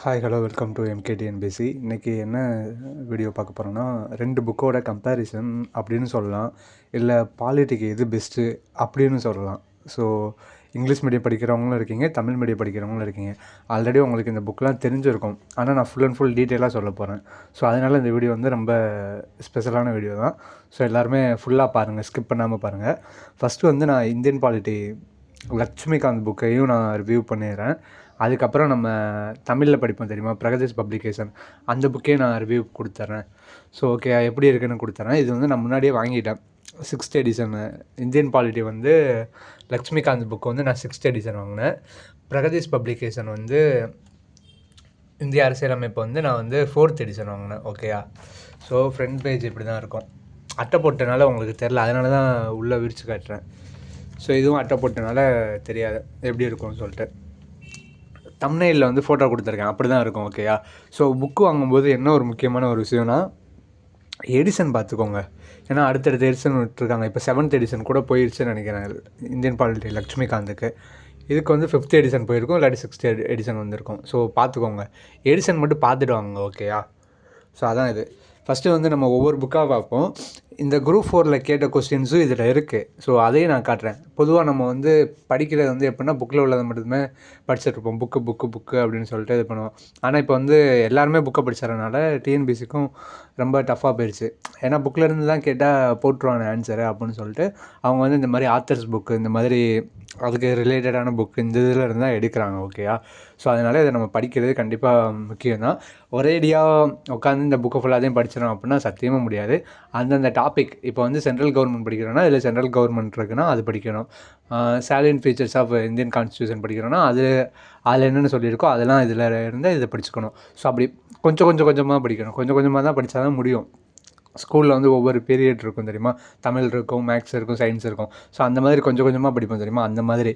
Hi hello welcome to MKDNBC. இன்றைக்கி என்ன video பார்க்க போகிறோன்னா, 2 புக்கோட கம்பேரிசன் அப்படின்னு சொல்லலாம். இல்லை பாலிட்டிக்கு எது பெஸ்ட்டு அப்படின்னு சொல்லலாம். ஸோ இங்கிலீஷ் மீடியம் படிக்கிறவங்களும் இருக்கீங்க, தமிழ் மீடியம் படிக்கிறவங்களும் இருக்கீங்க. ஆல்ரெடி உங்களுக்கு இந்த புக்கெலாம் தெரிஞ்சிருக்கும். ஆனால் நான் ஃபுல் அண்ட் ஃபுல் டீட்டெயிலாக சொல்ல போகிறேன். ஸோ அதனால் இந்த வீடியோ வந்து ரொம்ப ஸ்பெஷலான வீடியோ தான். ஸோ எல்லாருமே ஃபுல்லாக பாருங்கள், ஸ்கிப் பண்ணாமல் பாருங்கள். ஃபஸ்ட்டு வந்து நான் இந்தியன் பாலிட்டி லட்சுமிகாந்த் புக்கையும் நான் ரிவ்யூ பண்ணிடுறேன். அதுக்கப்புறம் நம்ம தமிழில் படிப்போம் தெரியுமா, பிரகதீஷ் பப்ளிகேஷன், அந்த புக்கே நான் ரிவ்யூ கொடுத்துட்றேன். ஸோ ஓகே, எப்படி இருக்குன்னு கொடுத்துட்றேன். இது வந்து நான் முன்னாடியே வாங்கிட்டேன், 6th எடிஷனு. இந்தியன் பாலிட்டி வந்து லட்சுமிகாந்த் புக்கு வந்து நான் 6th எடிஷன் வாங்கினேன். பிரகதீஷ் பப்ளிகேஷன் வந்து இந்திய அரசியலமைப்பு வந்து நான் வந்து 4th எடிஷன் வாங்கினேன். ஓகேயா. ஸோ ஃப்ரண்ட் பேஜ் இப்படி தான் இருக்கும். அட்டை போட்டனால உங்களுக்கு தெரில, அதனால தான் உள்ளே விரித்து காட்டுறேன். ஸோ இதுவும் அட்டை போட்டனால தெரியாது எப்படி இருக்கும்னு சொல்லிட்டு. தம்ப்நெயிலில் வந்து ஃபோட்டோ கொடுத்துருக்கேன், அப்படி தான் இருக்கும். ஓகேயா. ஸோ புக்கு வாங்கும்போது என்ன ஒரு முக்கியமான ஒரு விஷயம்னா, எடிஷன் பார்த்துக்கோங்க. ஏன்னா அடுத்தடுத்த எடிஷன் விட்டுருக்காங்க. இப்போ 7th எடிஷன் கூட போயிடுச்சுன்னு நினைக்கிறேன் இந்தியன் பாலிட்டி லட்சுமிகாந்துக்கு. இதுக்கு வந்து 5th எடிஷன் போயிருக்கும், இல்லாட்டி 6th எடிஷன் வந்திருக்கும். ஸோ பார்த்துக்கோங்க, எடிஷன் மட்டும் பார்த்துட்டு வாங்க. ஓகேயா. ஸோ அதான் இது. ஃபஸ்ட்டு வந்து நம்ம ஒவ்வொரு புக்காக பார்ப்போம். இந்த குரூப் 4ல் கேட்ட கொஸ்டின்ஸும் இதில் இருக்குது. ஸோ அதையும் நான் காட்டுறேன். பொதுவாக நம்ம வந்து படிக்கிறது வந்து எப்படின்னா, புக்கில் உள்ளதை மட்டுமே படிச்சுட்ருப்போம். புக்கு அப்படின்னு சொல்லிட்டு இது பண்ணுவோம். ஆனால் இப்போ வந்து எல்லாருமே புக்கை படிச்சதுனால டிஎன்பிசிக்கும் ரொம்ப டஃப்பாக போயிடுச்சு. ஏன்னா புக்கில் இருந்து தான் கேட்டால் போட்டுருவாங்க ஆன்சரு அப்படின்னு சொல்லிட்டு அவங்க வந்து இந்த மாதிரி ஆத்தர்ஸ் புக்கு, இந்த மாதிரி அதுக்கு ரிலேட்டடான புக்கு இந்த இதில் இருந்து தான் எடுக்கிறாங்க. ஓகேயா. ஸோ அதனால் இதை நம்ம படிக்கிறது கண்டிப்பாக முக்கியம்தான். ஒரேடியாக உட்காந்து இந்த புக்கை ஃபுல்லாத்தையும் படிச்சிடணும் அப்படின்னா சத்தியமாக முடியாது. அந்தந்த டாபிக், இப்போ வந்து சென்ட்ரல் கவர்மெண்ட் படிக்கிறோன்னா இதில் சென்ட்ரல் கவர்மெண்ட் இருக்குன்னா அது படிக்கணும். Salient features of Indian constitution படிக்கிறோன்னா அதில் என்னென்ன சொல்லியிருக்கோ அதெல்லாம் இதில் இருந்து இதை படிச்சுக்கணும். ஸோ அப்படி கொஞ்சமாக படிக்கணும். கொஞ்சம் கொஞ்சமாக தான் படித்தா தான் முடியும். ஸ்கூலில் வந்து ஒவ்வொரு பீரியட் இருக்கும் தெரியுமா, தமிழ் இருக்கும், மேக்ஸ் இருக்கும், சயின்ஸ் இருக்கும். ஸோ அந்த மாதிரி கொஞ்சம் கொஞ்சமாக படிப்போம் தெரியுமா, அந்த மாதிரி.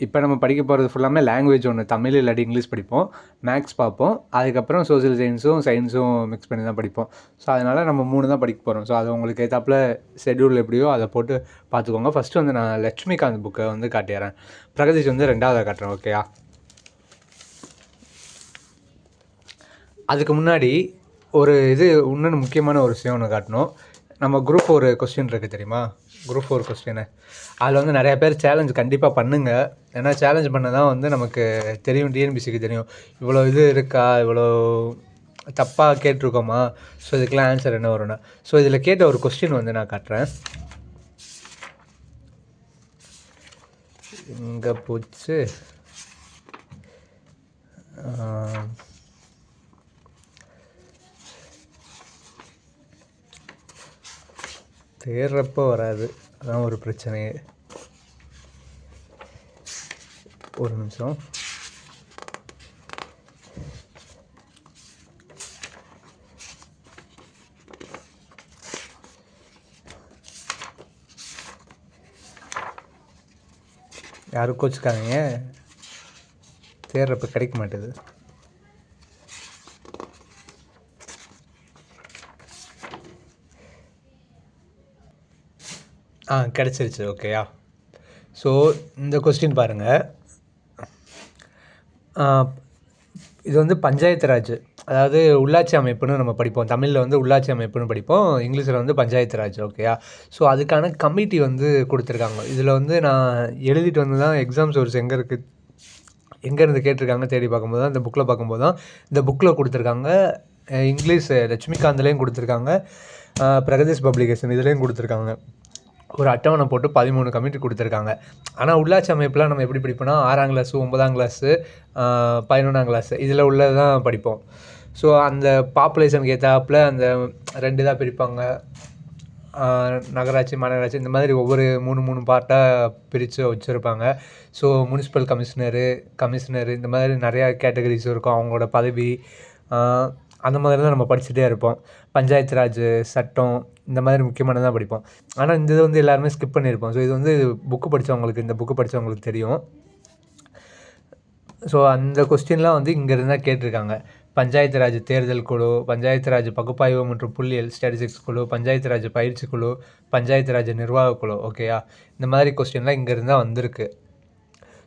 இப்போ நம்ம படிக்க போகிறது ஃபுல்லாமே லாங்குவேஜ் ஒன்று, தமிழ் இல்லாட்டி இங்கிலீஷ் படிப்போம், மேக்ஸ் பார்ப்போம், அதுக்கப்புறம் சோசியல் சயின்ஸும் மிக்ஸ் பண்ணி தான் படிப்போம். ஸோ அதனால் நம்ம 3 தான் படிக்க போகிறோம். ஸோ அது உங்களுக்கு ஏற்றாப்புல ஷெட்யூல் எப்படியோ அதை போட்டு பார்த்துக்கோங்க. ஃபஸ்ட்டு வந்து நான் லட்சுமிகாந்த் புக்கை வந்து காட்டிடுறேன், பிரகதீஷ் வந்து 2வது காட்டுறேன். ஓகேயா. அதுக்கு முன்னாடி ஒரு இன்னொன்று முக்கியமான ஒரு விஷயம் ஒன்று காட்டணும். நம்ம குரூப் 4 கொஸ்டின் இருக்குது தெரியுமா, குரூப் 4 கொஸ்டின், அதில் வந்து நிறையா பேர் சேலஞ்ச் கண்டிப்பாக பண்ணுங்கள். ஏன்னா சேலஞ்ச் பண்ண தான் வந்து நமக்கு தெரியும், டிஎன்பிசிக்கு தெரியும் இவ்வளோ இது இருக்கா, இவ்வளோ தப்பாக கேட்டிருக்கோமா, ஸோ இதுக்கெலாம் ஆன்சர் என்ன வரும்னா. ஸோ இதில் கேட்ட ஒரு கொஸ்டின் வந்து நான் காட்டுறேன். இங்கே போச்சு, தேர்றப்போ வராது, அதான் ஒரு பிரச்சனையே. ஒரு நிமிஷம். யாரும் கோச்சுக்காதீங்க, தேர்றப்போ கிடைக்க மாட்டேது. கிடச்சிருச்சு. ஓகேயா. ஸோ இந்த கொஸ்டின் பாருங்கள். இது வந்து பஞ்சாயத்து ராஜ், அதாவது உள்ளாட்சி அமைப்புன்னு நம்ம படிப்போம். தமிழில் வந்து உள்ளாட்சி அமைப்புன்னு படிப்போம், இங்கிலீஷில் வந்து பஞ்சாயத்து ராஜ். ஓகேயா. ஸோ அதுக்கான கமிட்டி வந்து கொடுத்துருக்காங்க. இதில் வந்து நான் எழுதிட்டு வந்து தான் எக்ஸாம் சோர்ஸ் எங்கேருந்து கேட்டிருக்காங்க தேடி பார்க்கும்போது தான், இந்த புக்கில் பார்க்கும்போது தான் இந்த புக்கில் கொடுத்துருக்காங்க. இங்கிலீஷ் லட்சுமிகாந்த்லேயும் கொடுத்துருக்காங்க, பிரகதீஷ் பப்ளிகேஷன் இதுலேயும் கொடுத்துருக்காங்க. ஒரு அட்டவணை போட்டு 13 கமிட்டி கொடுத்துருக்காங்க. ஆனால் உள்ளாட்சி அமைப்புலாம் நம்ம எப்படி படிப்போம்னா, 6ஆம் கிளாஸு, 9ஆம் கிளாஸு, 11ஆம் கிளாஸு இதில் உள்ளது தான் படிப்போம். ஸோ அந்த பாப்புலேஷனுக்கு ஏற்றாப்புல அந்த 2 தான் பிரிப்பாங்க. நகராட்சி, மாநகராட்சி, இந்த மாதிரி ஒவ்வொரு 3 பார்ட்டாக பிரித்து வச்சுருப்பாங்க. ஸோ முனிசிபல் கமிஷனரு இந்த மாதிரி நிறையா கேட்டகரிஸ் இருக்கும், அவங்களோட பதவி, அந்த மாதிரி தான் நம்ம படிச்சுட்டே இருப்போம். பஞ்சாயத்து ராஜ், சட்டம், இந்த மாதிரி முக்கியமானதான் படிப்போம். ஆனால் இந்த இது வந்து எல்லாருமே ஸ்கிப் பண்ணியிருப்போம். ஸோ இது வந்து இந்த புக்கு படித்தவங்களுக்கு தெரியும். ஸோ அந்த கொஸ்டின்லாம் வந்து இங்கேருந்து தான் கேட்டிருக்காங்க. பஞ்சாயத்து ராஜ் தேர்தல் குழு, பஞ்சாயத்து ராஜ் பகுப்பாய்வு மற்றும் புள்ளியியல் ஸ்டாட்டிஸ்டிக்ஸ் குழு, பஞ்சாயத்து ராஜ் பயிற்சி குழு, பஞ்சாயத்து ராஜ் நிர்வாக குழு. ஓகேயா. இந்த மாதிரி கொஸ்டின்லாம் இங்கேருந்து தான் வந்திருக்கு.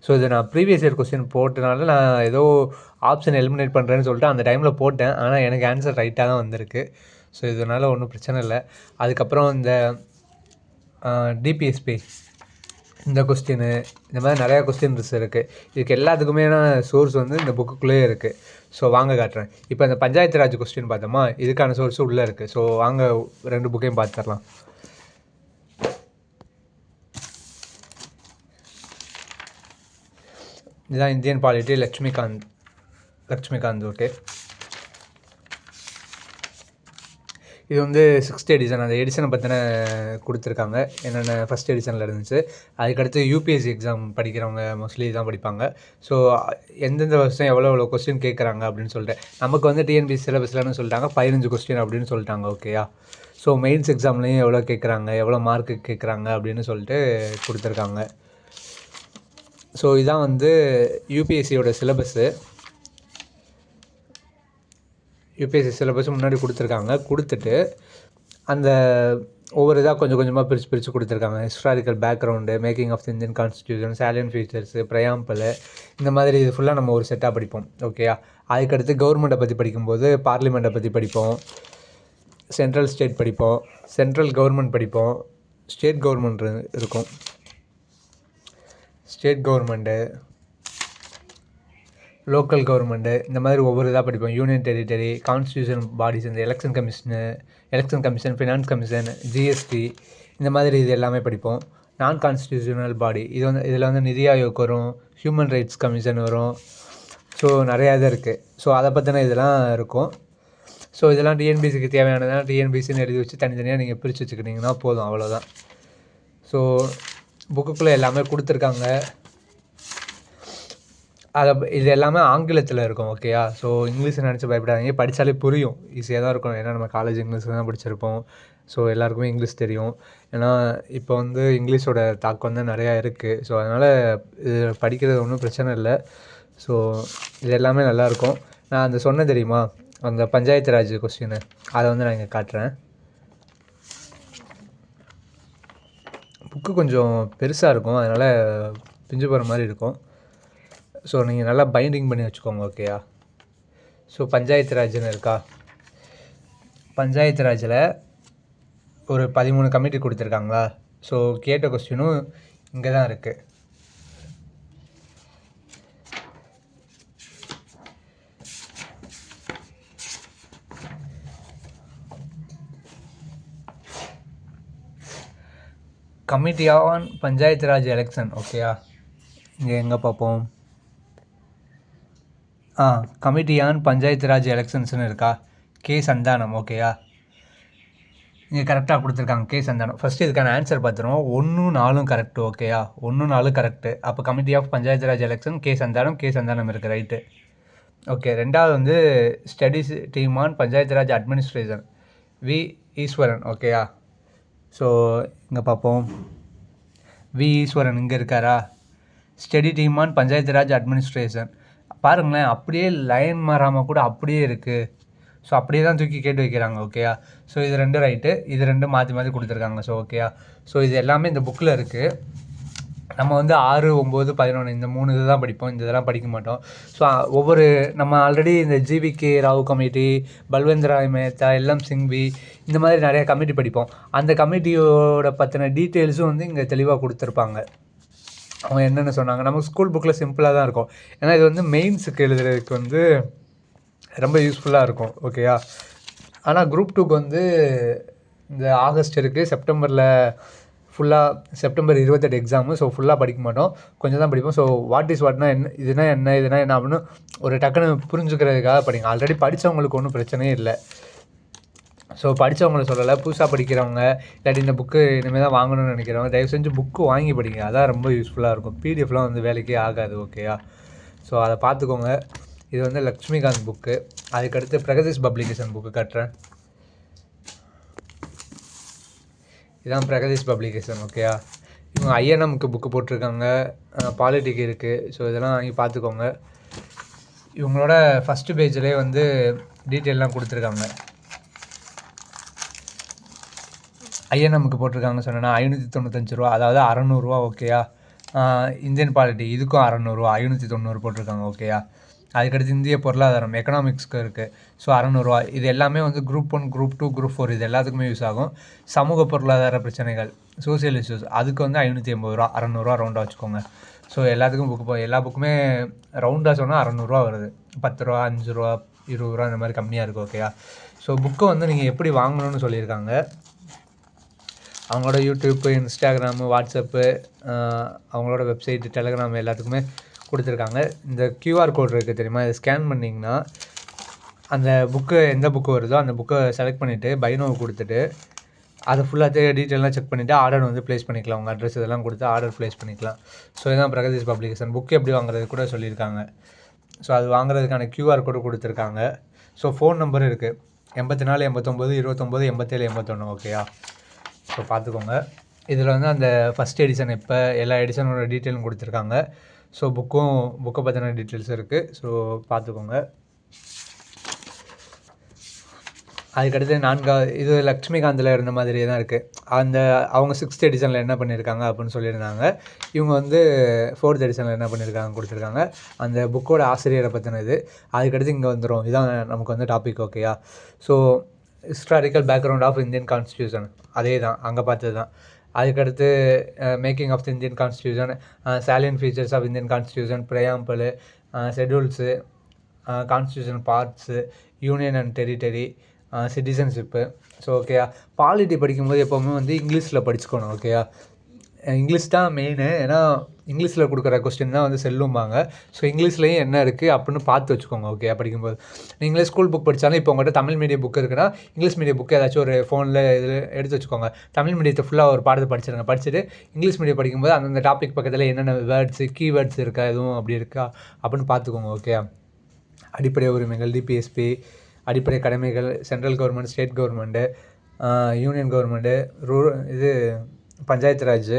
ஸோ இது நான் ப்ரீவியஸ் இயர் கொஸ்டின் போட்டனால நான் ஏதோ ஆப்ஷன் எலிமினேட் பண்ணுறேன்னு சொல்லிட்டு அந்த டைமில் போட்டேன். ஆனால் எனக்கு ஆன்சர் ரைட்டாக தான் வந்திருக்கு. ஸோ இதனால் ஒன்றும் பிரச்சனை இல்லை. அதுக்கப்புறம் இந்த டிபிஎஸ்பி இந்த கொஸ்டினு இந்த மாதிரி நிறையா கொஸ்டின்ஸ் இருக்குது. இதுக்கு எல்லாத்துக்குமே சோர்ஸ் வந்து இந்த புக்குக்குள்ளேயே இருக்குது. ஸோ வாங்க காட்டுறேன். இப்போ இந்த பஞ்சாயத்து ராஜ் கொஸ்டின் பார்த்தோமா, இதுக்கான சோர்ஸும் உள்ளே இருக்குது. ஸோ வாங்க 2 புக்கையும் பார்த்துடலாம். இதுதான் இந்தியன் பாலிட்டி, லக்ஷ்மிகாந்த். ஓகே, இது வந்து 6th எடிஷன். அந்த எடிஷனை பற்றின கொடுத்துருக்காங்க, என்னென்ன ஃபஸ்ட் எடிஷனில் இருந்துச்சு. அதுக்கடுத்து யூபிஎஸ்சி எக்ஸாம் படிக்கிறவங்க மோஸ்ட்லி தான் படிப்பாங்க. ஸோ எந்தெந்த வருஷம் எவ்வளோ கொஸ்டின் கேட்குறாங்க அப்படின்னு சொல்லிட்டு, நமக்கு வந்து டிஎன்பிஎஸ்சி சிலபஸ்லன்னு சொல்லிட்டாங்க 15 கொஸ்டின் அப்படின்னு சொல்லிட்டாங்க. ஓகேயா, ஸோ மெயின்ஸ் எக்ஸாம்லேயும் எவ்வளோ கேட்குறாங்க, எவ்வளோ மார்க்கு கேட்குறாங்க அப்படின்னு சொல்லிட்டு கொடுத்துருக்காங்க. ஸோ இதான் வந்து யூபிஎஸ்சியோட சிலபஸ்ஸு. யூபிஎஸ்சி சிலபஸ் முன்னாடி கொடுத்துட்டு அந்த ஒவ்வொரு இதாக கொஞ்சம் கொஞ்சமாக பிரித்து கொடுத்துருக்காங்க. Historical background, making of the Indian constitution, salient features, preamble, இந்த மாதிரி இது ஃபுல்லாக நம்ம ஒரு செட்டாக படிப்போம். ஓகேயா, அதுக்கடுத்து கவர்மெண்ட்டை பற்றி படிக்கும்போது பார்லிமெண்ட்டை பற்றி படிப்போம், சென்ட்ரல் ஸ்டேட் படிப்போம், சென்ட்ரல் கவர்மெண்ட் படிப்போம், ஸ்டேட் கவர்மெண்ட் இருக்கும், ஸ்டேட் கவர்மெண்ட்டு, லோக்கல் கவர்மெண்ட்டு, இந்த மாதிரி ஒவ்வொரு இதாக படிப்போம். யூனியன் டெரிட்டரி, கான்ஸ்டியூஷன் பாடிஸ், இந்த election commission, finance commission, GST, இந்த மாதிரி இது எல்லாமே படிப்போம். நான் கான்ஸ்டியூஷனல் பாடி, இதில் வந்து நிதி ஆயோக் வரும், ஹியூமன் ரைட்ஸ் கமிஷன் வரும். ஸோ நிறையா இது இருக்குது. ஸோ அதை பற்றின இதெல்லாம் இருக்கும். ஸோ இதெல்லாம் டிஎன்பிசிக்கு தேவையானதான் டிஎன்பிசின்னு எழுதி வச்சு தனித்தனியாக நீங்கள் பிரித்து வச்சுக்கிட்டிங்கன்னா போதும், அவ்வளோதான். ஸோ புக்குக்குள்ளே எல்லாமே கொடுத்துருக்காங்க. இது எல்லாமே ஆங்கிலத்தில் இருக்கும். ஓகேயா, ஸோ இங்கிலீஷை நினச்சி பயப்படாதீங்க, படித்தாலே புரியும், ஈஸியாக தான் இருக்கும். ஏன்னா நம்ம காலேஜ் இங்கிலீஷில் தான் படிச்சிருப்போம். ஸோ எல்லாருக்குமே இங்கிலீஷ் தெரியும். ஏன்னா இப்போ வந்து இங்கிலீஷோட தாக்கம் வந்து நிறையா இருக்குது. ஸோ அதனால் இது படிக்கிறது ஒன்றும் பிரச்சனை இல்லை. ஸோ இது எல்லாமே நல்லாயிருக்கும். நான் அந்த சொன்னேன் தெரியுமா, அந்த பஞ்சாயத்து ராஜ் கொஸ்டின், அதை வந்து நான் இங்கே காட்டுறேன். புக்கு கொஞ்சம் பெருசாக இருக்கும், அதனால் பிஞ்சு போகிற மாதிரி இருக்கும். ஸோ நீங்கள் நல்லா பைண்டிங் பண்ணி வச்சுக்கோங்க. ஓகேயா, ஸோ பஞ்சாயத்து ராஜ்னு இருக்கா, பஞ்சாயத்து ராஜில் ஒரு 13 கமிட்டி கொடுத்துருக்காங்களா. ஸோ கேட்ட கொஸ்டினும் இங்கே தான் இருக்குது. Committee on Panchayat Raj election. ஓகேயா, இங்கே எங்கே பார்ப்போம், கமிட்டி ஆன் பஞ்சாயத்து ராஜ் எலெக்ஷன்ஸ்னு இருக்கா, கே சந்தானம். ஓகேயா, இங்கே கரெக்டாக கொடுத்துருக்காங்க, கே சந்தானம். ஃபஸ்ட்டு இதுக்கான ஆன்சர் பார்த்துருவோம். 1, 4 கரெக்டு. ஓகேயா, 1, 4 கரெக்டு. அப்போ committee of Panchayat Raj election K Santhanam இருக்குது, ரைட்டு. ஓகே, ரெண்டாவது வந்து studies team on Panchayat Raj administration, V Eswaran. ஓகேயா, ஸோ இங்கே பார்ப்போம், வி ஈஸ்வரன் இங்கே இருக்காரா. Study team on Panchayat Raj administration, பாருங்களேன், அப்படியே லைன் மாறாமல் கூட அப்படியே இருக்குது. ஸோ அப்படியே தான் தூக்கி கேட்டு வைக்கிறாங்க. ஓகேயா, ஸோ இது 2 ரைட்டு, இது 2 மாற்றி கொடுத்துருக்காங்க. ஸோ ஓகேயா, ஸோ இது எல்லாமே இந்த புக்கில் இருக்குது. நம்ம வந்து 6, 9, 11 இந்த 3 இது தான் படிப்போம், இந்த இதெல்லாம் படிக்க மாட்டோம். ஸோ ஒவ்வொரு நம்ம ஆல்ரெடி இந்த GVK Rao committee, Balwant Rai Mehta, LM Singhvi, இந்த மாதிரி நிறைய கமிட்டி படிப்போம். அந்த கமிட்டியோட பற்றின டீட்டெயில்ஸும் வந்து இங்கே தெளிவாக கொடுத்துருப்பாங்க. அவங்க என்னென்ன சொன்னாங்க, நமக்கு ஸ்கூல் புக்கில் சிம்பிளாக தான் இருக்கும். ஏன்னா இது வந்து மெயின்ஸுக்கு எழுதுறதுக்கு வந்து ரொம்ப யூஸ்ஃபுல்லாக இருக்கும். ஓகேயா, ஆனால் குரூப் 2க்கு வந்து இந்த ஆகஸ்ட் இருக்குது, செப்டம்பரில் ஃபுல்லாக செப்டம்பர் 28 எக்ஸாமு. ஸோ ஃபுல்லாக படிக்க மாட்டோம், கொஞ்சம் தான் படிப்போம். ஸோ வாட் இஸ் வாட்னா என்ன, இதுனா என்ன அப்படின்னு ஒரு டக்குன்னு புரிஞ்சுக்கிறதுக்காக படிங்க. ஆல்ரெடி படித்தவங்களுக்கு ஒன்றும் பிரச்சனையே இல்லை. ஸோ படித்தவங்கள சொல்லலை, புதுசாக படிக்கிறவங்க, இல்லாட்டி இந்த புக்கு இனிமேல் தான் வாங்கணும்னு நினைக்கிறவங்க தயவு செஞ்சு புக்கு வாங்கி படிங்க, அதான் ரொம்ப யூஸ்ஃபுல்லாக இருக்கும். பிடிஎஃப்லாம் வந்து வேலைக்கே ஆகாது. ஓகேயா, ஸோ அதை பார்த்துக்கோங்க. இது வந்து லக்ஷ்மிகாந்த் புக்கு. அதுக்கடுத்து பிரகதீஷ் பப்ளிகேஷன் புக்கு கட்டுறேன். இதுதான் பிரகதீஷ் பப்ளிகேஷன். ஓகேயா, இவங்க ஐஎன்எம்க்கு புக்கு போட்டிருக்காங்க, பாலிட்டிக் இருக்குது. ஸோ இதெல்லாம் வாங்கி பார்த்துக்கோங்க. இவங்களோட ஃபஸ்ட்டு பேஜ்லேயே வந்து டீட்டெயிலெலாம் கொடுத்துருக்காங்க. ஐஎன்எம்க்கு போட்டிருக்காங்கன்னு சொன்னேன்னா 595 ரூபா, அதாவது 600 ரூபா. ஓகேயா, இந்தியன் பாலிட்டி இதுக்கும் 600 ரூபா, 590 போட்டிருக்காங்க. ஓகேயா, அதுக்கடுத்து இந்திய பொருளாதாரம் எக்கனாமிக்ஸ்க்கு இருக்குது. ஸோ 600 இது எல்லாமே வந்து குரூப் 1 குரூப் 2 குரூப் 4 இது எல்லாத்துக்குமே யூஸ் ஆகும். சமூக பொருளாதார பிரச்சனைகள் சோசியல் இஷ்யூஸ் அதுக்கு வந்து 580 600 ரவுண்டாக வச்சுக்கோங்க. ஸோ எல்லாத்துக்கும் எல்லா புக்குமே ரவுண்டாக சொன்னால் 600 வருது. 10 5 20 இந்த மாதிரி கம்மியாக இருக்குது. ஓகேயா? ஸோ புக்கை வந்து நீங்கள் எப்படி வாங்கணும்னு சொல்லியிருக்காங்க. அவங்களோட யூடியூப்பு, இன்ஸ்டாகிராமு, வாட்ஸ்அப்பு, அவங்களோட வெப்சைட்டு, டெலகிராம் எல்லாத்துக்குமே கொடுத்துருக்காங்க. இந்த QR கோட் இருக்குது தெரியுமா, இதை ஸ்கேன் பண்ணிங்கன்னா அந்த புக்கு எந்த புக்கு வருதோ அந்த புக்கை செலக்ட் பண்ணிவிட்டு பைனோவை கொடுத்துட்டு அதை ஃபுல்லாக டீட்டெயிலாக செக் பண்ணிவிட்டு ஆர்டர் வந்து ப்ளேஸ் பண்ணிக்கலாம். உங்கள் அட்ரஸ் இதெல்லாம் கொடுத்து ஆர்டர் ப்ளேஸ் பண்ணிக்கலாம். ஸோ இதுதான் பிரகதீஷ் பப்ளிகேஷன். புக்கு எப்படி வாங்குறது கூட சொல்லியிருக்காங்க. ஸோ அது வாங்குறதுக்கான QR கோடு கொடுத்துருக்காங்க. ஸோ ஃபோன் நம்பர் இருக்குது 84 89 29 87 81. ஓகேயா? ஸோ பார்த்துக்கோங்க. இதில் வந்து அந்த ஃபஸ்ட் எடிஷன் இப்போ எல்லா எடிஷனோட டீட்டெயிலும் கொடுத்துருக்காங்க. ஸோ புக்கை பற்றின டீட்டெயில்ஸ் இருக்குது. ஸோ பார்த்துக்கோங்க. அதுக்கடுத்து 4வது இது லக்ஷ்மிகாந்தில் இருந்த மாதிரியே தான் இருக்குது. அவங்க 6th எடிஷனில் என்ன பண்ணியிருக்காங்க அப்படின்னு சொல்லியிருந்தாங்க. இவங்க வந்து 4th எடிஷனில் என்ன பண்ணியிருக்காங்க கொடுத்துருக்காங்க. அந்த புக்கோட ஆசிரியரை பற்றினது. அதுக்கடுத்து இங்கே வந்துடும். இதான் நமக்கு வந்து டாபிக். ஓகேயா? So historical background of Indian constitution அதே தான் அங்கே பார்த்தது தான். அதுக்கடுத்து making of the Indian constitution, salient features of Indian constitution, preamble, schedules, constitution parts, union and territory, citizenship. So ஓகேயா? பாலிட்டி படிக்கும்போது எப்போவுமே வந்து இங்கிலீஷில் படிச்சுக்கணும். ஓகேயா? இங்கிலீஷ் தான் மெயினு. ஏன்னா இங்கிலீஷில் கொடுக்குற கொஸ்டின் தான் வந்து செல்லும்பாங்க. ஸோ இங்கிலீஷ்லேயும் என்ன இருக்குது அப்படின்னு பார்த்து வச்சுக்கோங்க. ஓகே? படிக்கும்போது நீங்களே ஸ்கூல் புக் படித்தாலும் இப்போ உங்கள்கிட்ட தமிழ் மீடியம் புக் இருக்குன்னா இங்கிலீஷ் மீடியம் புக்கு ஏதாச்சும் ஒரு ஃபோனில் இதில் எடுத்து வச்சுக்கோங்க. தமிழ் மீடியத்தை ஃபுல்லாக ஒரு பாடத்தை படிச்சிடுங்க. படிச்சுட்டு இங்கிலீஷ் மீடியம் படிக்கும்போது அந்தந்த டாபிக் பக்கத்தில் என்னென்ன வேர்ட்ஸு கீவேர்ட்ஸ் இருக்கா எதுவும் அப்படி இருக்கா அப்படின்னு பார்த்துக்கோங்க. ஓகே? அடிப்படை உரிமைகள், டிபிஎஸ்பி, அடிப்படை கடமைகள், central government, state government, union government, panchayat Raj,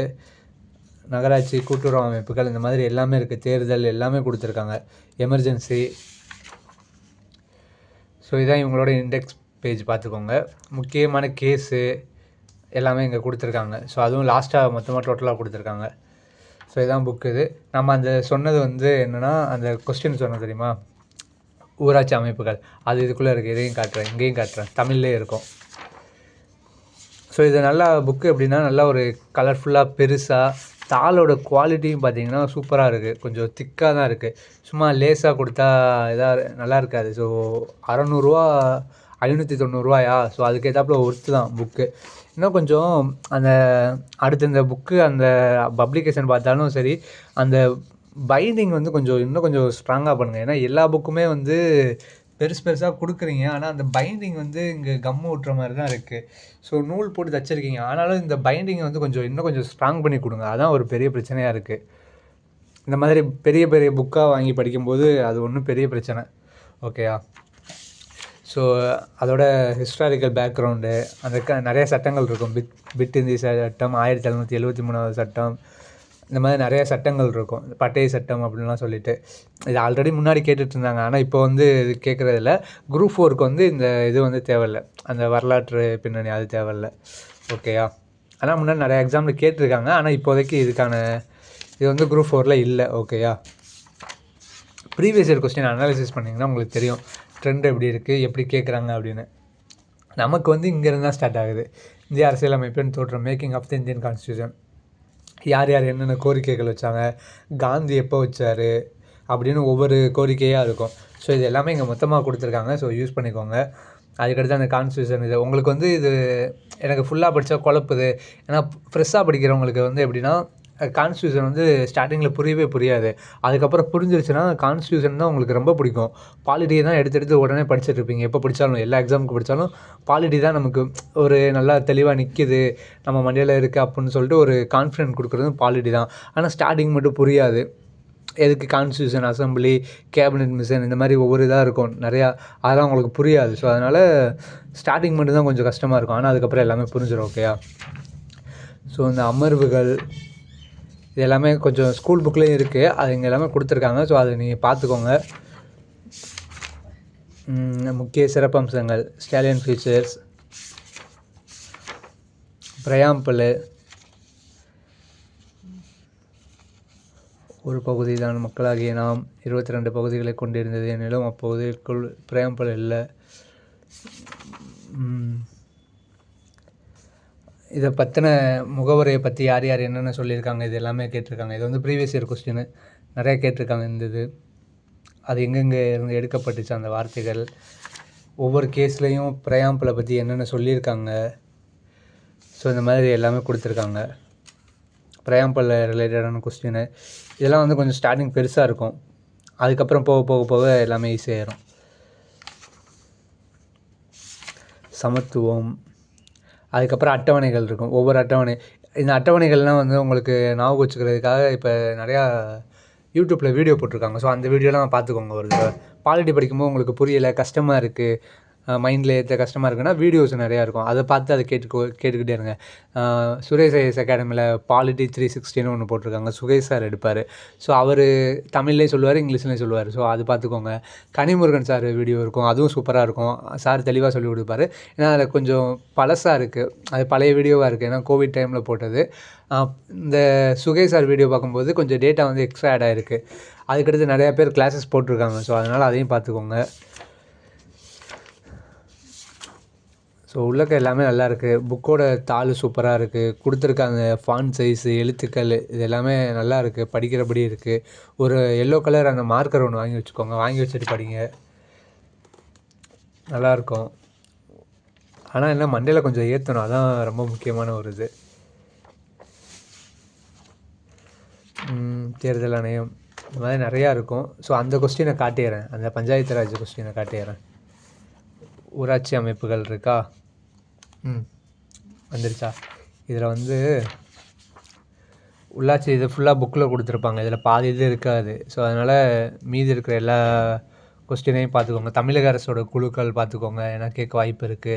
நகராட்சி, கூட்டுறவு அமைப்புகள், இந்த மாதிரி எல்லாமே இருக்குது. தேர்தல் எல்லாமே கொடுத்துருக்காங்க. எமர்ஜென்சி. ஸோ இதான் இவங்களோட இண்டெக்ஸ் பேஜ் பார்த்துக்கோங்க. முக்கியமான கேஸு எல்லாமே இங்கே கொடுத்துருக்காங்க. ஸோ அதுவும் லாஸ்ட்டாக மொத்தமாக டோட்டலாக கொடுத்துருக்காங்க. ஸோ இதான் புக்கு. இது நம்ம அந்த சொன்னது வந்து என்னென்னா அந்த கொஸ்டின் சொன்னது தெரியுமா, ஊராட்சி அமைப்புகள், அது இதுக்குள்ளே இருக்குது. இதையும் காட்டுறேன், இங்கேயும் காட்டுறேன், தமிழ்லேயே இருக்கும். ஸோ இது நல்லா புக்கு எப்படின்னா நல்லா ஒரு கலர்ஃபுல்லாக பெருசாக, தாளோட குவாலிட்டியும் பார்த்திங்கன்னா சூப்பராக இருக்குது. கொஞ்சம் திக்காக தான் இருக்குது. சும்மா லேஸாக கொடுத்தா நல்லா இருக்காது. ஸோ 600 590. ஸோ அதுக்கேற்றாப்புல ஒர்த்து தான் புக்கு. இன்னும் கொஞ்சம் அந்த அடுத்து இந்த புக்கு அந்த பப்ளிகேஷன் பார்த்தாலும் சரி, அந்த பைண்டிங் வந்து இன்னும் கொஞ்சம் ஸ்ட்ராங்காக பண்ணுங்கள். ஏன்னா எல்லா புக்குமே வந்து பெருசாக கொடுக்குறீங்க. ஆனால் அந்த பைண்டிங் வந்து இங்கே கம்மு விட்டுற மாதிரி தான் இருக்குது. ஸோ நூல் போட்டு தச்சிருக்கீங்க. ஆனாலும் இந்த பைண்டிங்கை வந்து இன்னும் கொஞ்சம் ஸ்ட்ராங் பண்ணி கொடுங்க. அதான் ஒரு பெரிய பிரச்சனையாக இருக்குது. இந்த மாதிரி பெரிய பெரிய புக்காக வாங்கி படிக்கும்போது அது ஒன்றும் பெரிய பிரச்சனை. ஓகேயா? ஸோ அதோட ஹிஸ்டாரிக்கல் பேக்ரவுண்டு, அந்த நிறைய சட்டங்கள் இருக்கும். பிட் இந்தி சட்டம், 1773 சட்டம், இந்த மாதிரி நிறைய சட்டங்கள் இருக்கும். பட்டய சட்டம் அப்படின்லாம் சொல்லிட்டு இது ஆல்ரெடி முன்னாடி கேட்டுட்டு இருந்தாங்க. ஆனால் இப்போ வந்து இது கேட்குறதில்ல. குரூப் 4க்கு வந்து இந்த இது வந்து தேவையில்லை. அந்த வரலாற்று பின்னணி அது தேவையில்லை. ஓகேயா? ஆனால் முன்னாடி நிறைய எக்ஸாமில் கேட்டிருக்காங்க. ஆனால் இப்போதைக்கு இது வந்து குரூப் 4ல் இல்லை. ஓகேயா? ப்ரீவியஸ் இயர் கொஸ்டின் அனாலிசிஸ் பண்ணிங்கன்னா உங்களுக்கு தெரியும் ட்ரெண்ட் எப்படி இருக்குது, எப்படி கேட்குறாங்க அப்படின்னு. நமக்கு வந்து இங்கேருந்து தான் ஸ்டார்ட் ஆகுது. இந்திய அரசியலமைப்பின் தோற்றம், making of the Indian constitution, யார் என்னென்ன கோரிக்கைகள் வச்சாங்க, காந்தி எப்போ வச்சார் அப்படின்னு ஒவ்வொரு கோரிக்கையாக இருக்கும். ஸோ இது எல்லாமே இங்கே மொத்தமாக கொடுத்துருக்காங்க. ஸோ யூஸ் பண்ணிக்கோங்க. அதுக்கடுத்து அந்த கான்ஸ்டியூஷன் இது உங்களுக்கு வந்து இது எனக்கு ஃபுல்லாக படித்தா குழப்புது. ஏன்னா ஃப்ரெஷ்ஷாக படிக்கிறவங்களுக்கு வந்து எப்படின்னா கான்ஸ்டியூஷன் வந்து ஸ்டார்டிங்கில் புரியாது. அதுக்கப்புறம் புரிஞ்சிருச்சுன்னா கான்ஸ்டியூஷன் தான் உங்களுக்கு ரொம்ப பிடிக்கும். பாலிட்டியை தான் எடுத்து உடனே படிச்சுட்டு இருப்பீங்க. எப்போ படித்தாலும் எல்லா எக்ஸாமுக்கு படித்தாலும் பாலிட்டி தான் நமக்கு ஒரு நல்லா தெளிவாக நிற்கிது, நம்ம மண்டையில் இருக்குது அப்படின்னு சொல்லிட்டு ஒரு கான்ஃபிடென்ட் கொடுக்குறது பாலிட்டி தான். ஆனால் ஸ்டார்டிங் மட்டும் புரியாது. எதுக்கு கான்ஸ்டியூஷன், அசம்பிளி, கேபினெட் மிஷன், இந்த மாதிரி ஒவ்வொரு இதாக இருக்கும் நிறையா. அதெல்லாம் உங்களுக்கு புரியாது. ஸோ அதனால் ஸ்டார்டிங் மட்டும் தான் கொஞ்சம் கஷ்டமாக இருக்கும். ஆனால் அதுக்கப்புறம் எல்லாமே புரிஞ்சிடும். ஓகேயா? ஸோ இந்த அமர்வுகள் இது எல்லாமே கொஞ்சம் ஸ்கூல் புக்லேயும் இருக்குது. அது இங்கே எல்லாமே கொடுத்துருக்காங்க. ஸோ அதை நீங்கள் பார்த்துக்கோங்க. முக்கிய சிறப்பம்சங்கள், ஸ்டாலியன் ஃபீச்சர்ஸ், ப்ரையாம்பிள், ஒரு பகுதி தான் மக்களாகிய நாம் 22 பகுதிகளை கொண்டிருந்தது. எனினும் அப்பகுதிக்குள் பிரேம்பல் இல்லை. இதை பற்றின முகவரியை பற்றி யார் யார் என்னென்ன சொல்லியிருக்காங்க இது எல்லாமே கேட்டிருக்காங்க. இது வந்து ப்ரீவியஸ் இயர் கொஸ்டின் நிறைய கேட்டிருக்காங்க. இந்த இது அது எங்கெங்கே இருந்து எடுக்கப்பட்டுச்சு அந்த வார்த்தைகள், ஒவ்வொரு கேஸ்லேயும் பிரயாம்பிளை பற்றி என்னென்ன சொல்லியிருக்காங்க. ஸோ இந்த மாதிரி எல்லாமே கொடுத்துருக்காங்க. பிரயாம்பிள் ரிலேட்டடான கொஸ்டின் இதெல்லாம் வந்து கொஞ்சம் ஸ்டார்டிங் பெருசாக இருக்கும். அதுக்கப்புறம் போக போக போக எல்லாமே ஈஸியாகிடும். சமத்துவம், அதுக்கப்புறம் அட்டவணைகள் இருக்கும். ஒவ்வொரு அட்டவணை, இந்த அட்டவணைகள்லாம் வந்து உங்களுக்கு ஞாபகம் வச்சுக்கிறதுக்காக இப்போ நிறையா யூடியூப்பில் வீடியோ போட்டிருக்காங்க. ஸோ அந்த வீடியோலாம் பார்த்துக்கோங்க. ஒரு பாலிட்டி படிக்கும்போது உங்களுக்கு புரியலை, கஷ்டமாக இருக்குது, மைண்டில் ஏற்ற கஷ்டமாக இருக்குன்னா வீடியோஸ் நிறையா இருக்கும். அதை பார்த்து அதை கேட்டுக்கிட்டே இருங்க. சுரேஷ் ஐஎஸ் அகாடமியில் பாலிட்டி 360ன்னு ஒன்று போட்டிருக்காங்க. சுகேஷ் சார் எடுப்பார். ஸோ அவர் தமிழ்லேயும் சொல்லுவார், இங்கிலீஷ்லேயும் சொல்லுவார். ஸோ அது பார்த்துக்கோங்க. கனிமுருகன் சார் வீடியோ இருக்கும், அதுவும் சூப்பராக இருக்கும். சார் தெளிவாக சொல்லிக் கொடுப்பாரு. ஏன்னா அதில் கொஞ்சம் பழசாக இருக்குது, அது பழைய வீடியோவாக இருக்குது. ஏன்னா கோவிட் டைமில் போட்டது. இந்த சுகேஷ் சார் வீடியோ பார்க்கும்போது கொஞ்சம் டேட்டா வந்து எக்ஸ்ட்ரா ஆட் ஆகிருக்கு. அதுக்கடுத்து நிறையா பேர் கிளாஸஸ் போட்டிருக்காங்க. ஸோ அதனால் அதையும் பார்த்துக்கோங்க. ஸோ உள்ளக்க எல்லாமே நல்லா இருக்குது. புக்கோட தாள் சூப்பராக இருக்குது. கொடுத்துருக்காங்க ஃபாண்ட் சைஸு, எழுத்துக்கள், இது எல்லாமே நல்லா இருக்குது. படிக்கிறபடி இருக்குது. ஒரு எல்லோ கலர் அந்த மார்க்கர் ஒன்று வாங்கி வச்சுக்கோங்க. வாங்கி வச்சுட்டு படிங்க, நல்லாயிருக்கும். ஆனால் என்ன மண்டையில் கொஞ்சம் ஏற்றணும், அதான் ரொம்ப முக்கியமான ஒரு இது. தேர்தல் ஆணையம், இந்த மாதிரி நிறையா இருக்கும். ஸோ அந்த கொஸ்டினை காட்டிடுறேன், அந்த பஞ்சாயத்து ராஜ் கொஸ்டினை காட்டிடுறேன். ஊராட்சி அமைப்புகள் இருக்கா, வந்துருச்சா? இதில் வந்து உள்ளாட்சி இது ஃபுல்லாக புக்கில் கொடுத்துருப்பாங்க. இதில் பாதி இது இருக்காது. ஸோ அதனால் மீதி இருக்கிற எல்லா கொஸ்டினையும் பார்த்துக்கோங்க. தமிழக அரசோட குழுக்கள் பார்த்துக்கோங்க, ஏன்னா கேட்க வாய்ப்பு இருக்குது.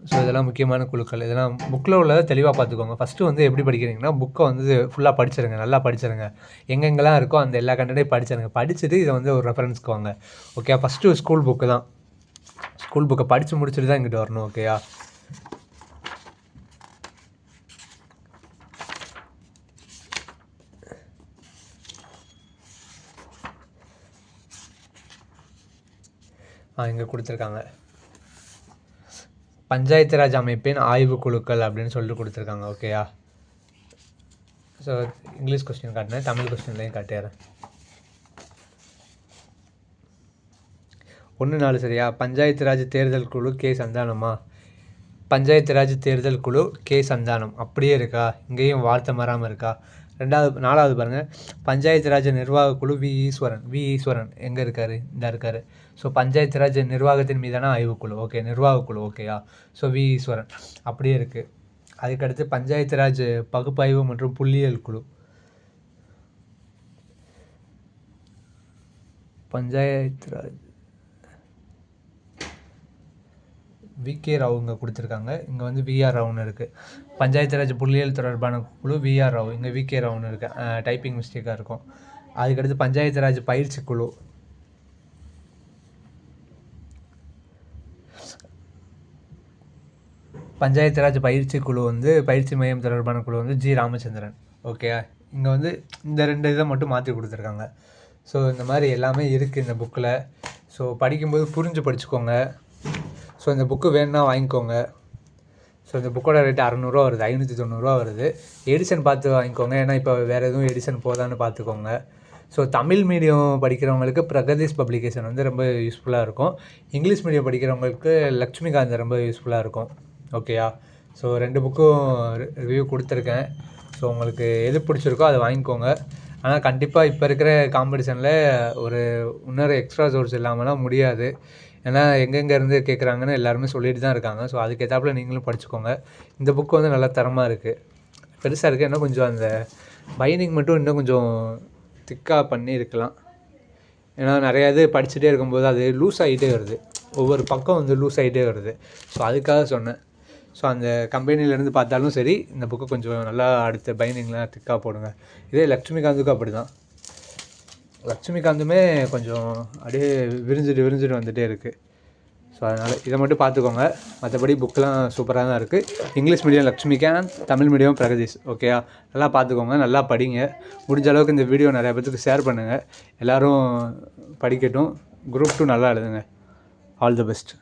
ஸோ இதெல்லாம் முக்கியமான குழுக்கள். இதெல்லாம் புக்கில் உள்ளதை தெளிவாக பார்த்துக்கோங்க. ஃபஸ்ட்டு வந்து எப்படி படிக்கிறீங்கன்னா, புக்கை வந்து ஃபுல்லாக படிச்சிருங்க, நல்லா படிச்சிருங்க. எங்கெங்கெல்லாம் இருக்கோ அந்த எல்லா கண்டென்ட்டையும் படிச்சிருங்க. படிச்சுட்டு இதை வந்து ஒரு ரெஃபரன்ஸ்க்கு வாங்க. ஓகே, ஃபஸ்ட்டு ஸ்கூல் புக்கு தான். ஸ்கூல் புக்கை படித்து முடிச்சுட்டு தான் இங்கிட்டு வரணும். ஓகேயா? இங்கே கொடுத்துருக்காங்க பஞ்சாயத்து ராஜ் அமைப்பின் ஆய்வுக்குழுக்கள் அப்படின்னு சொல்லிட்டு கொடுத்துருக்காங்க. ஓகேயா? ஸோ இங்கிலீஷ் கொஸ்டின் காட்டினேன், தமிழ் கொஸ்டின்லையும் காட்டிடுறேன். 1-4 சரியா? பஞ்சாயத்து ராஜ் தேர்தல் குழு கே சந்தானமா? பஞ்சாயத்து ராஜ் தேர்தல் குழு கே சந்தானம் அப்படியே இருக்கா? இங்கேயும் வார்த்தை மாறாமல் இருக்கா? 4வது பாருங்கள், பஞ்சாயத்து ராஜ் நிர்வாக குழு வி ஈஸ்வரன் எங்கே இருக்கார்? இந்த இருக்கார். ஸோ பஞ்சாயத்து ராஜ் நிர்வாகத்தின் மீதான ஆய்வுக்குழு. ஓகே, நிர்வாகக்குழு. ஓகேயா? ஸோ வி ஈஸ்வரன் அப்படியே இருக்குது. அதுக்கடுத்து பஞ்சாயத்து ராஜ் பகுப்பாய்வு மற்றும் புள்ளியியல் குழு, பஞ்சாயத்து ராஜ் விகே ராவுங்க கொடுத்துருக்காங்க. இங்கே வந்து விஆர் ராவுன்னு இருக்குது. பஞ்சாயத்து ராஜ் புள்ளியியல் தொடர்பான குழு விஆர் ராவ், இங்கே விகே ராவுன்னு இருக்குது. டைப்பிங் மிஸ்டேக்காக இருக்கும். அதுக்கடுத்து பஞ்சாயத்து ராஜ் பயிற்சி குழு, பஞ்சாயத்து ராஜ் பயிற்சி குழு வந்து பயிற்சி மையம் தொடர்பான குழு வந்து ஜி ராமச்சந்திரன். ஓகே, இங்கே வந்து இந்த 2 இதை மட்டும் மாற்றி கொடுத்துருக்காங்க. ஸோ இந்த மாதிரி எல்லாமே இருக்குது இந்த புக்கில். ஸோ படிக்கும்போது புரிஞ்சு படிச்சுக்கோங்க. ஸோ இந்த புக்கு வேணுன்னா வாங்கிக்கோங்க. ஸோ இந்த புக்கோட ரேட்டு 600 வருது, 590 வருது. எடிஷன் பார்த்து வாங்கிக்கோங்க, ஏன்னா இப்போ வேறு எதுவும் எடிஷன் போதான்னு பார்த்துக்கோங்க. ஸோ தமிழ் மீடியம் படிக்கிறவங்களுக்கு பிரகதீஷ் பப்ளிகேஷன் வந்து ரொம்ப யூஸ்ஃபுல்லாக இருக்கும். இங்கிலீஷ் மீடியம் படிக்கிறவங்களுக்கு லக்ஷ்மிகாந்த் ரொம்ப யூஸ்ஃபுல்லாக இருக்கும். ஓகேயா? ஸோ 2 புக்கும் ரிவ்யூ கொடுத்துருக்கேன். ஸோ உங்களுக்கு எது பிடிச்சிருக்கோ அதை வாங்கிக்கோங்க. ஆனால் கண்டிப்பாக இப்போ இருக்கிற காம்படிஷனில் ஒரு இன்னொரு எக்ஸ்ட்ரா சோர்ஸ் இல்லாமலாம் முடியாது. ஏன்னா எங்கெங்கேருந்து கேட்குறாங்கன்னு எல்லாருமே சொல்லிட்டு தான் இருக்காங்க. ஸோ அதுக்கேற்றாப்புல நீங்களும் படிச்சுக்கோங்க. இந்த புக்கு வந்து நல்லா தரமாக இருக்குது, பெருசாக இருக்குது. இன்னும் கொஞ்சம் அந்த பைண்டிங் மட்டும் இன்னும் கொஞ்சம் திக்காக பண்ணி இருக்கலாம். ஏன்னா நிறையா இது படிச்சுட்டே இருக்கும்போது அது லூஸ் ஆகிட்டே வருது, ஒவ்வொரு பக்கம் வந்து லூஸ் ஆகிட்டே வருது. ஸோ அதுக்காக சொன்னேன். ஸோ அந்த கம்பெனிலேருந்து பார்த்தாலும் சரி, இந்த புக்கு கொஞ்சம் நல்லா அடுத்த பைண்டிங்லாம் திக்காக போடுங்க. இதே லக்ஷ்மிகாந்துக்கும் அப்படி தான். லக்ஷ்மிகாந்துமே கொஞ்சம் அப்படியே விரிஞ்சிட்டு வந்துகிட்டே இருக்குது. ஸோ அதனால் இதை மட்டும் பார்த்துக்கோங்க. மற்றபடி புக்கெலாம் சூப்பராக தான் இருக்குது. English medium Lakshmikanth, Tamil medium Pragadeesh. ஓகேயா, நல்லா பார்த்துக்கோங்க, நல்லா படிங்க. முடிஞ்ச அளவுக்கு இந்த வீடியோ நிறையா பேத்துக்கு ஷேர் பண்ணுங்கள். எல்லோரும் படிக்கட்டும். குரூப் 2 நல்லா எழுதுங்க. All the best.